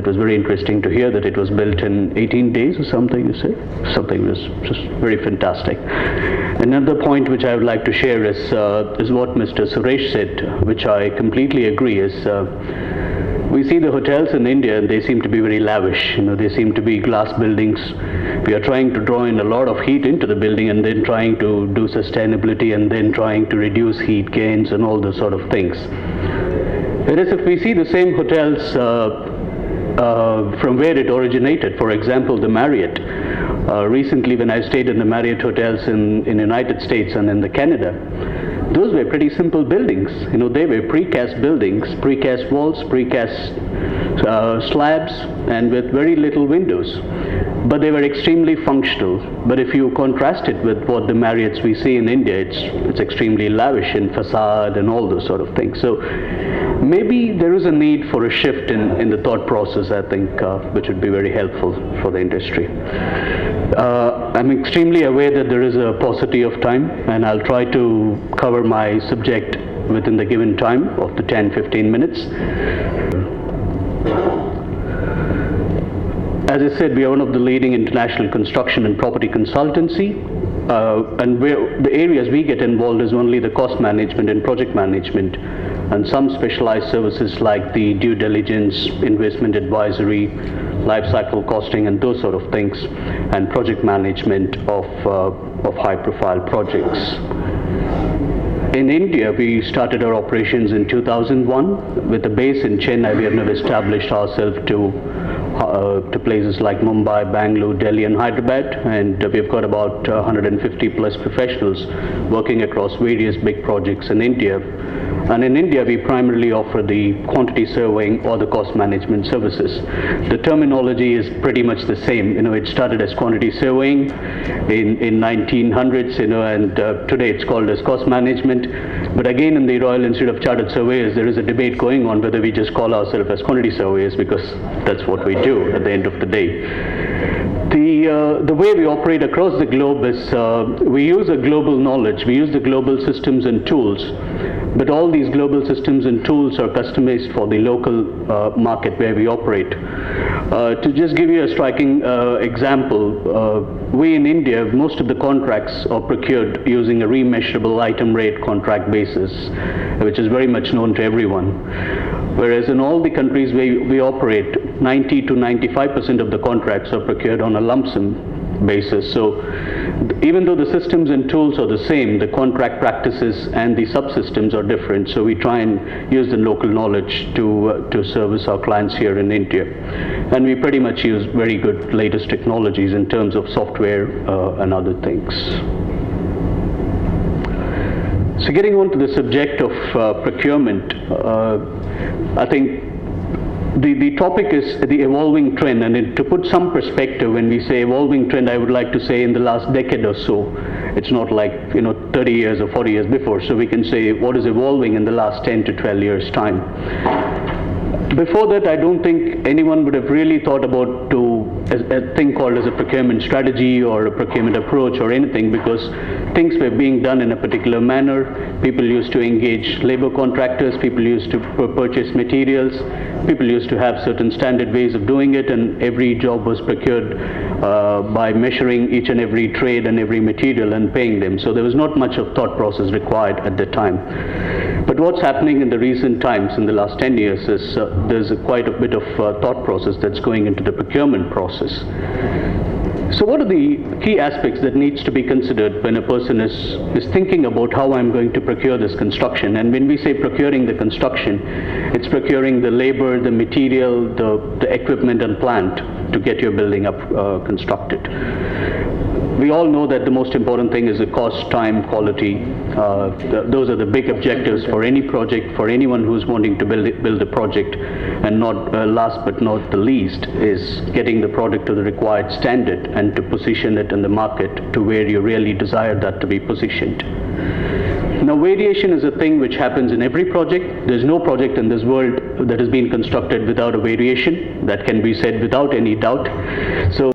it was very interesting to hear that it was built in 18 days or something, you say. Something was just very fantastic. Another point which I would like to share is what Mr. Suresh said, which I completely agree, is we see the hotels in India and they seem to be very lavish. They seem to be glass buildings. We are trying to draw in a lot of heat into the building and then trying to do sustainability and then trying to reduce heat gains and all those sort of things. Whereas if we see the same hotels from where it originated, for example, the Marriott. Recently when I stayed in the Marriott hotels in United States and in the Canada, those were pretty simple buildings. They were precast buildings, precast walls, precast slabs, and with very little windows. But they were extremely functional. But if you contrast it with what the Marriotts we see in India, it's extremely lavish in facade and all those sort of things. So maybe there is a need for a shift in the thought process, I think, which would be very helpful for the industry. I'm extremely aware that there is a paucity of time, and I'll try to cover my subject within the given time of the 10-15 minutes. As I said, we are one of the leading international construction and property consultancy, and the areas we get involved is only the cost management and project management, and some specialized services like the due diligence, investment advisory, life cycle costing, and those sort of things, and project management of high-profile projects. In India, we started our operations in 2001 with a base in Chennai. We have now established ourselves to places like Mumbai, Bangalore, Delhi, and Hyderabad, and we've got about 150 plus professionals working across various big projects in India. And in India, we primarily offer the quantity surveying or the cost management services. The terminology is pretty much the same. It started as quantity surveying in 1900s, and today it's called as cost management. But again, in the Royal Institute of Chartered Surveyors, there is a debate going on whether we just call ourselves as quantity surveyors, because that's what we do at the end of the day. The way we operate across the globe is we use a global knowledge, we use the global systems and tools, but all these global systems and tools are customized for the local market where we operate. To just give you a striking example, we in India, most of the contracts are procured using a remeasurable item rate contract basis, which is very much known to everyone. Whereas in all the countries we operate, 90 to 95% of the contracts are procured on a lump sum basis. So even though the systems and tools are the same, the contract practices and the subsystems are different. So we try and use the local knowledge to service our clients here in India. And we pretty much use very good latest technologies in terms of software and other things. So getting on to the subject of procurement, I think the topic is the evolving trend, and to put some perspective, when we say evolving trend, I would like to say in the last decade or so. It's not like 30 years or 40 years before, so we can say what is evolving in the last 10 to 12 years time. Before that, I don't think anyone would have really thought about a thing called as a procurement strategy or a procurement approach or anything, because things were being done in a particular manner. People used to engage labor contractors, people used to purchase materials, people used to have certain standard ways of doing it, and every job was procured by measuring each and every trade and every material and paying them. So there was not much of thought process required at the time. But what's happening in the recent times, in the last 10 years, is there's quite a bit of thought process that's going into the procurement process. So what are the key aspects that needs to be considered when a person is thinking about how I'm going to procure this construction? And when we say procuring the construction, it's procuring the labor, the material, the equipment and plant to get your building up constructed. We all know that the most important thing is the cost, time, quality. Those are the big objectives for any project, for anyone who's wanting to build a project. And not last but not the least is getting the product to the required standard and to position it in the market to where you really desire that to be positioned. Now, variation is a thing which happens in every project. There's no project in this world that has been constructed without a variation. That can be said without any doubt. So